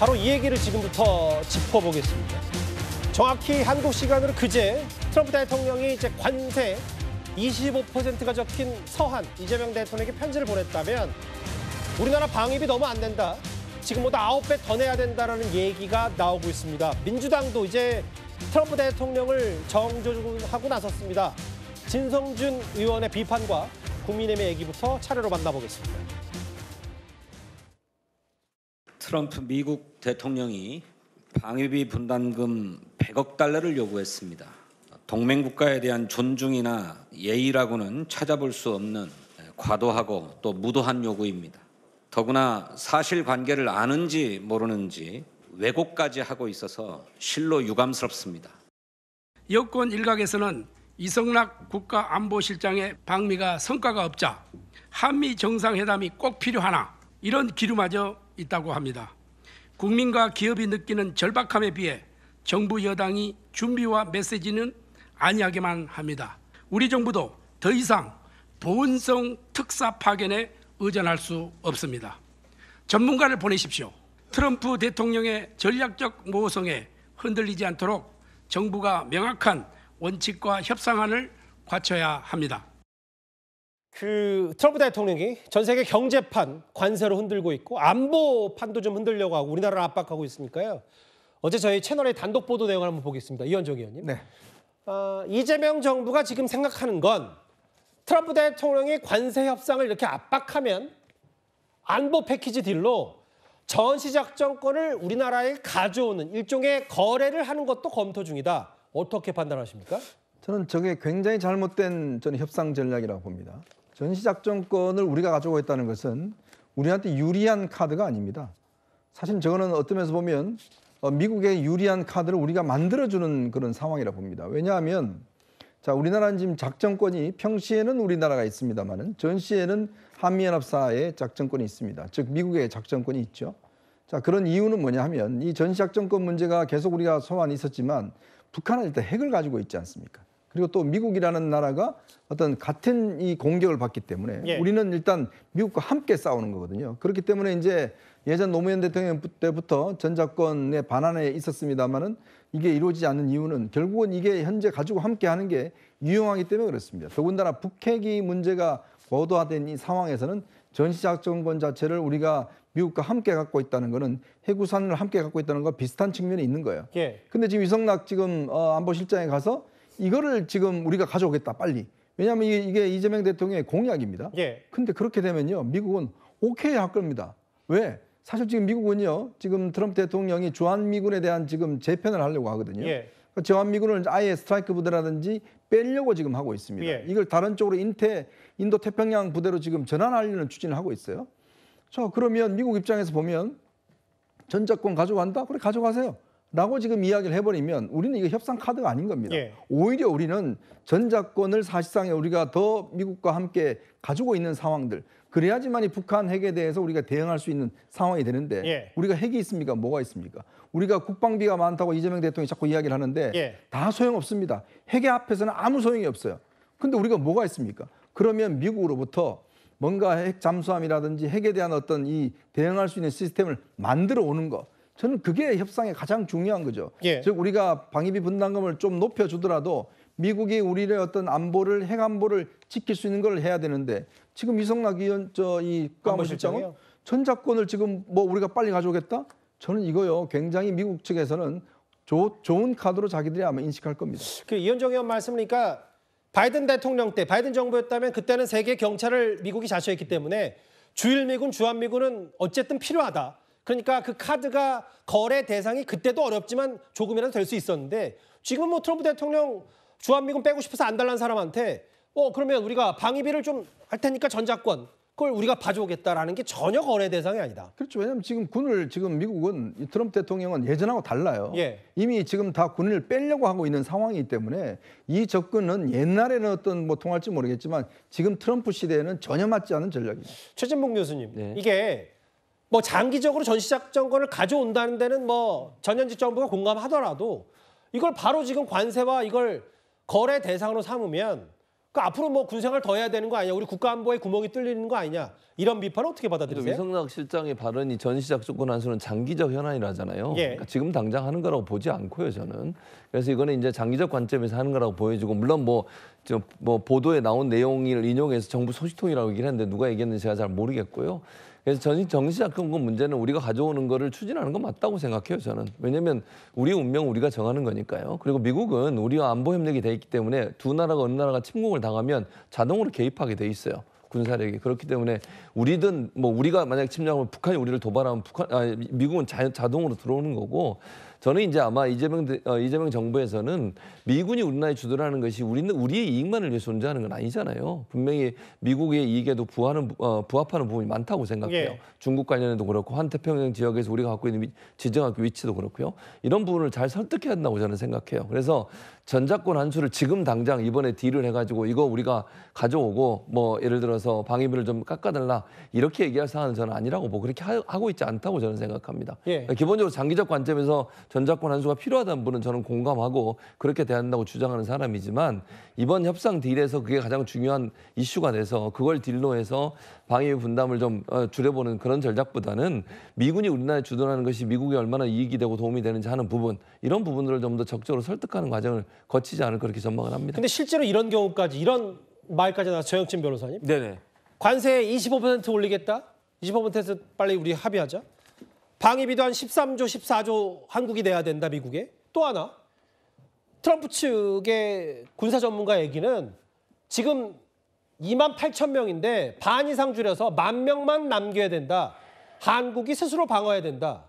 바로 이 얘기를 지금부터 짚어보겠습니다. 정확히 한국 시간으로 그제 트럼프 대통령이 이제 관세 25%가 적힌 서한 이재명 대통령에게 편지를 보냈다면 우리나라 방위비 너무 안 된다. 지금보다 9배 더 내야 된다라는 얘기가 나오고 있습니다. 민주당도 이제 트럼프 대통령을 정조준하고 나섰습니다. 진성준 의원의 비판과 국민의힘의 얘기부터 차례로 만나보겠습니다. 트럼프 미국 대통령이 방위비 분담금 100억 달러를 요구했습니다. 동맹국가에 대한 존중이나 예의라고는 찾아볼 수 없는 과도하고 또 무도한 요구입니다. 더구나 사실관계를 아는지 모르는지 왜곡까지 하고 있어서 실로 유감스럽습니다. 여권 일각에서는 이성락 국가안보실장의 방미가 성과가 없자 한미 정상회담이 꼭 필요하나 이런 기류마저 있다고 합니다. 국민과 기업이 느끼는 절박함에 비해 정부 여당이 준비와 메시지는 아니하게만 합니다. 우리 정부도 더 이상 보은성 특사 파견에 의존할 수 없습니다. 전문가를 보내십시오. 트럼프 대통령의 전략적 모성에 흔들리지 않도록 정부가 명확한 원칙과 협상안을 갖춰야 합니다. 트럼프 대통령이 전 세계 경제판 관세로 흔들고 있고 안보판도 좀 흔들려고 하고 우리나라를 압박하고 있으니까요. 어제 저희 채널의 단독 보도 내용을 한번 보겠습니다. 이현정 의원님. 네. 이재명 정부가 지금 생각하는 건 트럼프 대통령이 관세 협상을 이렇게 압박하면 안보 패키지 딜로 전시작전권을 우리나라에 가져오는 일종의 거래를 하는 것도 검토 중이다. 어떻게 판단하십니까? 저는 저게 굉장히 잘못된 협상 전략이라고 봅니다. 전시작전권을 우리가 가지고 있다는 것은 우리한테 유리한 카드가 아닙니다. 사실 저거는 어떤 면에서 보면 미국의 유리한 카드를 우리가 만들어주는 그런 상황이라고 봅니다. 왜냐하면 우리나라는 지금 작전권이 평시에는 우리나라가 있습니다만은 전시에는 한미연합사의 작전권이 있습니다. 즉 미국의 작전권이 있죠. 그런 이유는 뭐냐 하면 이 전시작전권 문제가 계속 우리가 소환이 있었지만 북한은 일단 핵을 가지고 있지 않습니까? 그리고 또 미국이라는 나라가 어떤 같은 이 공격을 받기 때문에 우리는 일단 미국과 함께 싸우는 거거든요. 그렇기 때문에 이제 예전 노무현 대통령 때부터 전작권의 반환에 있었습니다만은 이게 이루어지지 않는 이유는 결국은 이게 현재 가지고 함께 하는 게 유용하기 때문에 그렇습니다. 더군다나 북핵이 문제가 고도화된 이 상황에서는 전시작전권 자체를 우리가 미국과 함께 갖고 있다는 거는 해구산을 함께 갖고 있다는 거 비슷한 측면이 있는 거예요. 근데 지금 이성락 지금 안보실장에 가서 이거를 지금 우리가 가져오겠다 빨리. 왜냐하면 이게 이재명 대통령의 공약입니다. 근데 그렇게 되면요 미국은 오케이 할 겁니다. 왜? 사실 지금 미국은요 지금 트럼프 대통령이 주한미군에 대한 지금 재편을 하려고 하거든요. 주한미군을 아예 스트라이크 부대라든지 빼려고 지금 하고 있습니다. 이걸 다른 쪽으로 인도 태평양 부대로 지금 전환하려는 추진을 하고 있어요. 그러면 미국 입장에서 보면 전작권 가져간다? 그래 가져가세요. 라고 지금 이야기를 해버리면 우리는 이게 협상 카드가 아닌 겁니다. 오히려 우리는 전작권을 사실상에 우리가 더 미국과 함께 가지고 있는 상황들 그래야지만이 북한 핵에 대해서 우리가 대응할 수 있는 상황이 되는데 우리가 핵이 있습니까? 뭐가 있습니까? 우리가 국방비가 많다고 이재명 대통령이 자꾸 이야기를 하는데 다 소용없습니다. 핵의 앞에서는 아무 소용이 없어요. 근데 우리가 뭐가 있습니까? 그러면 미국으로부터 뭔가 핵 잠수함이라든지 핵에 대한 어떤 이 대응할 수 있는 시스템을 만들어 오는 거. 저는 그게 협상의 가장 중요한 거죠. 즉 우리가 방위비 분담금을 좀 높여주더라도 미국이 우리의 어떤 안보를 핵 안보를 지킬 수 있는 걸 해야 되는데 지금 이성락 의원 이 국가안보실장은 전작권을 지금 뭐 우리가 빨리 가져오겠다? 저는 이거요 굉장히 미국 측에서는 좋은 카드로 자기들이 아마 인식할 겁니다. 이현정 의원 말씀이니까 바이든 대통령 때 바이든 정부였다면 그때는 세계 경찰을 미국이 자처했기 때문에 주일미군, 주한미군은 어쨌든 필요하다. 그러니까 그 카드가 거래 대상이 그때도 어렵지만 조금이라도 될 수 있었는데 지금은 뭐 트럼프 대통령 주한미군 빼고 싶어서 안 달라는 사람한테 그러면 우리가 방위비를 좀 할 테니까 전작권 그걸 우리가 봐주겠다라는 게 전혀 거래 대상이 아니다. 그렇죠. 왜냐하면 지금 미국은 트럼프 대통령은 예전하고 달라요. 이미 지금 다 군을 빼려고 하고 있는 상황이기 때문에 이 접근은 옛날에는 어떤 뭐 통할지 모르겠지만 지금 트럼프 시대에는 전혀 맞지 않은 전략입니다. 최진봉 교수님, 이게 뭐 장기적으로 전시작전권을 가져온다는 데는 뭐 전현직 정부가 공감하더라도 이걸 바로 지금 관세와 이걸 거래 대상으로 삼으면 그 앞으로 뭐 군생활 더 해야 되는 거 아니냐, 우리 국가안보에 구멍이 뚫리는 거 아니냐, 이런 비판을 어떻게 받아들이세요? 이성락 실장의 발언이 전시작전 한수는 장기적 현안이라잖아요. 예. 그러니까 지금 당장 하는 거라고 보지 않고요, 저는. 그래서 이거는 이제 장기적 관점에서 하는 거라고 보여지고, 물론 뭐 보도에 나온 내용을 인용해서 정부 소식통이라고 얘기를 했는데 누가 얘기했는지 제가 잘 모르겠고요. 그래서 정시작전 문제는 우리가 가져오는 거를 추진하는 건 맞다고 생각해요, 저는. 왜냐하면 우리 운명 우리가 정하는 거니까요. 그리고 미국은 우리와 안보 협력이 돼 있기 때문에 두 나라가 어느 나라가 침공을 당하면 자동으로 개입하게 돼 있어요. 군사력이. 그렇기 때문에 우리든 뭐 우리가 만약 침략하면 북한이 우리를 도발하면 미국은 자동으로 들어오는 거고, 저는 이제 아마 이재명 정부에서는 미군이 우리나라에 주도하는 것이 우리의 이익만을 위해서 존재하는 건 아니잖아요. 분명히 미국의 이익에도 부합하는 부분이 많다고 생각해요. 예. 중국 관련해도 그렇고 환태평양 지역에서 우리가 갖고 있는 지정학교 위치도 그렇고요. 이런 부분을 잘 설득해야 한다고 저는 생각해요. 그래서 전작권 한수를 지금 당장 이번에 딜을 해가지고 이거 우리가 가져오고 뭐 예를 들어서 방위비를 좀 깎아달라 이렇게 얘기할 사안은 저는 아니라고 보고 그렇게 하고 있지 않다고 저는 생각합니다. 예. 기본적으로 장기적 관점에서 전작권 한수가 필요하다는 분은 저는 공감하고 그렇게 대한다고 주장하는 사람이지만, 이번 협상 딜에서 그게 가장 중요한 이슈가 돼서 그걸 딜로 해서 방위비 분담을 좀 줄여보는 그런 전략보다는 미군이 우리나라에 주도하는 것이 미국에 얼마나 이익이 되고 도움이 되는지 하는 부분, 이런 부분들을 좀 더 적극적으로 설득하는 과정을 거치지 않을 그렇게 전망을 합니다. 근데 실제로 이런 경우까지, 이런 말까지 나와서 정영진 변호사님, 네네. 관세 25% 올리겠다, 25%에서 빨리 우리 합의하자, 방위비도 한 13조 14조 한국이 내야 된다, 미국에. 또 하나, 트럼프 측의 군사 전문가 얘기는 지금 28,000명인데 반 이상 줄여서 10,000명만 남겨야 된다, 한국이 스스로 방어해야 된다,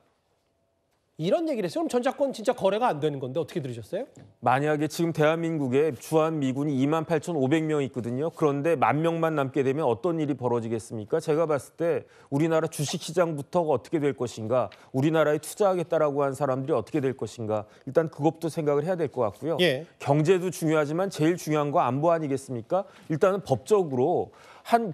이런 얘기를 했어요. 그럼 전작권 진짜 거래가 안 되는 건데 어떻게 들으셨어요? 만약에 지금 대한민국에 주한 미군이 28,500명 있거든요. 그런데 10,000명만 남게 되면 어떤 일이 벌어지겠습니까? 제가 봤을 때 우리나라 주식시장부터가 어떻게 될 것인가, 우리나라에 투자하겠다라고 한 사람들이 어떻게 될 것인가, 일단 그것도 생각을 해야 될 것 같고요. 예. 경제도 중요하지만 제일 중요한 거 안보 아니겠습니까? 일단은 법적으로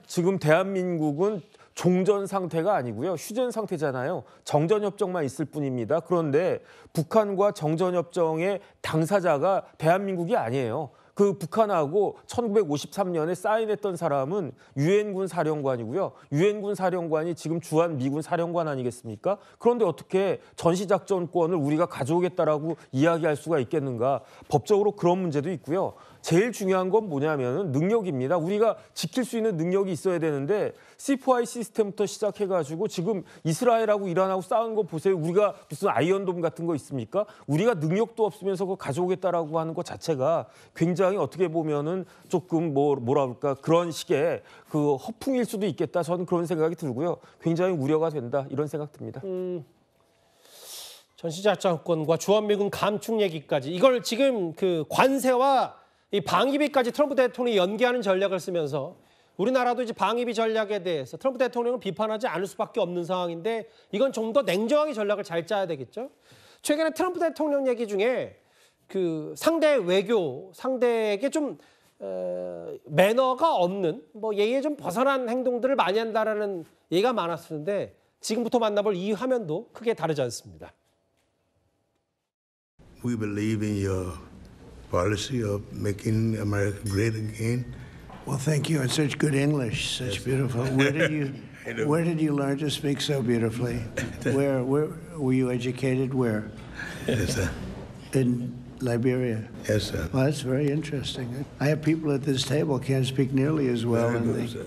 지금 대한민국은 종전 상태가 아니고요. 휴전 상태잖아요. 정전협정만 있을 뿐입니다. 그런데 북한과 정전협정의 당사자가 대한민국이 아니에요. 그 북한하고 1953년에 사인했던 사람은 유엔군 사령관이고요. 유엔군 사령관이 지금 주한 미군 사령관 아니겠습니까? 그런데 어떻게 전시작전권을 우리가 가져오겠다라고 이야기할 수가 있겠는가? 법적으로 그런 문제도 있고요. 제일 중요한 건 뭐냐면은 능력입니다. 우리가 지킬 수 있는 능력이 있어야 되는데 C4I 시스템부터 시작해가지고 지금 이스라엘하고 이란하고 싸우는 거 보세요. 우리가 무슨 아이언돔 같은 거 있습니까? 우리가 능력도 없으면서 그거 가져오겠다라고 하는 것 자체가 굉장히 어떻게 보면은 조금 뭐라 그럴까, 그런 식의 그 허풍일 수도 있겠다. 저는 그런 생각이 들고요. 굉장히 우려가 된다, 이런 생각 듭니다. 전시작전권과 주한미군 감축 얘기까지, 이걸 지금 그 관세와 이 방위비까지 트럼프 대통령이 연계하는 전략을 쓰면서 우리나라도 이제 방위비 전략에 대해서 트럼프 대통령을 비판하지 않을 수밖에 없는 상황인데, 이건 좀 더 냉정하게 전략을 잘 짜야 되겠죠. 최근에 트럼프 대통령 얘기 중에 그 상대에게 좀 매너가 없는, 뭐 예의에 좀 벗어난 행동들을 많이 한다라는 얘기가 많았었는데, 지금부터 만나볼 이 화면도 크게 다르지 않습니다. We believe in your policy of making America great again. Well, thank you. It's such good English, such beautiful. Where did you learn to speak so beautifully? Where were you educated? Where? Yes, sir. In Liberia. Yes, sir. Well, that's very interesting. I have people at this table can't speak nearly as well. Very And good, they, sir.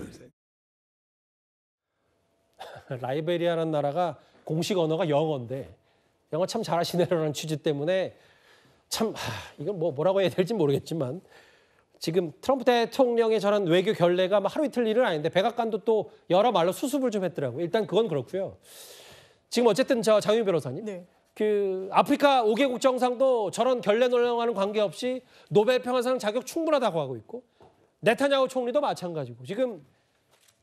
라이베리아라는 나라가 공식 언어가 영어인데 영어 참 잘하시네라는 취지 때문에 참 이건 뭐라고 해야 될지 모르겠지만, 지금 트럼프 대통령의 저런 외교 결례가 하루 이틀 일은 아닌데 백악관도 또 여러 말로 수습을 좀 했더라고요. 일단 그건 그렇고요. 지금 어쨌든 장윤 변호사님, 네. 그 아프리카 5개국 정상도 저런 결례 논란과는 관계없이 노벨 평화상 자격 충분하다고 하고 있고, 네타냐후 총리도 마찬가지고, 지금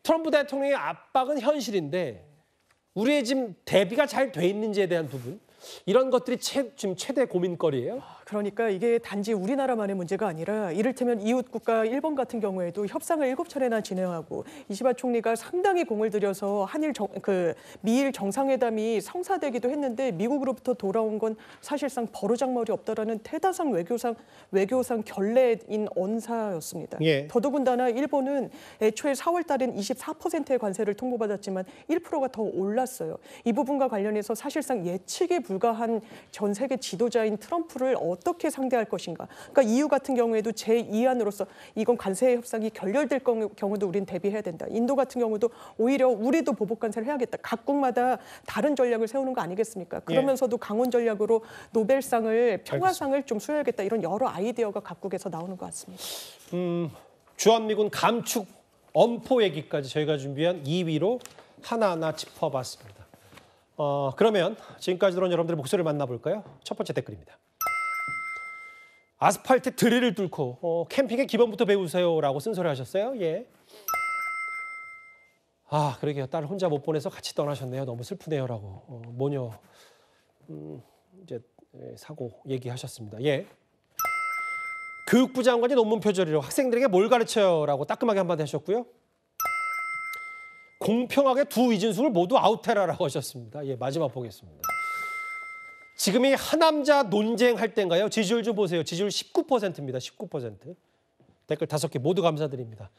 트럼프 대통령의 압박은 현실인데 우리의 지금 대비가 잘 돼 있는지에 대한 부분, 이런 것들이 지금 최대 고민거리예요. 그러니까 이게 단지 우리나라만의 문제가 아니라 이를테면 이웃 국가 일본 같은 경우에도 협상을 7차례나 진행하고 이시바 총리가 상당히 공을 들여서 미일 정상회담이 성사되기도 했는데 미국으로부터 돌아온 건 사실상 버르장머리 없다라는 태다상 외교상 결례인 언사였습니다. 예. 더더군다나 일본은 애초에 4월 달엔 24%의 관세를 통보받았지만 1%가 더 올랐어요. 이 부분과 관련해서 사실상 예측에 불과한 전 세계 지도자인 트럼프를 어떻게 상대할 것인가. 그러니까 EU 같은 경우에도 제2안으로서 이건 관세 협상이 결렬될 경우도 우리는 대비해야 된다. 인도 같은 경우도 오히려 우리도 보복 관세를 해야겠다. 각국마다 다른 전략을 세우는 거 아니겠습니까? 그러면서도 강원 전략으로 노벨상을 평화상을 좀 수여하겠다. 이런 여러 아이디어가 각국에서 나오는 것 같습니다. 주한미군 감축 엄포 얘기까지 저희가 준비한 2위로 하나하나 짚어봤습니다. 그러면 지금까지 들어온 여러분들의 목소리를 만나볼까요? 첫 번째 댓글입니다. 아스팔트 드릴을 뚫고 캠핑의 기본부터 배우세요라고 쓴소리 하셨어요. 예. 아, 그러게요. 딸 혼자 못 보내서 같이 떠나셨네요. 너무 슬프네요라고 모녀 이제 사고 얘기하셨습니다. 예. 교육부 장관이 논문 표절이로 학생들에게 뭘 가르쳐요라고 따끔하게 한마디 하셨고요. 공평하게 두 이진숙을 모두 아웃해라라고 하셨습니다. 예, 마지막 보겠습니다. 지금이 하남자 논쟁할 때인가요? 지지율 좀 보세요. 지지율 19%입니다. 19%. 댓글 5개 모두 감사드립니다.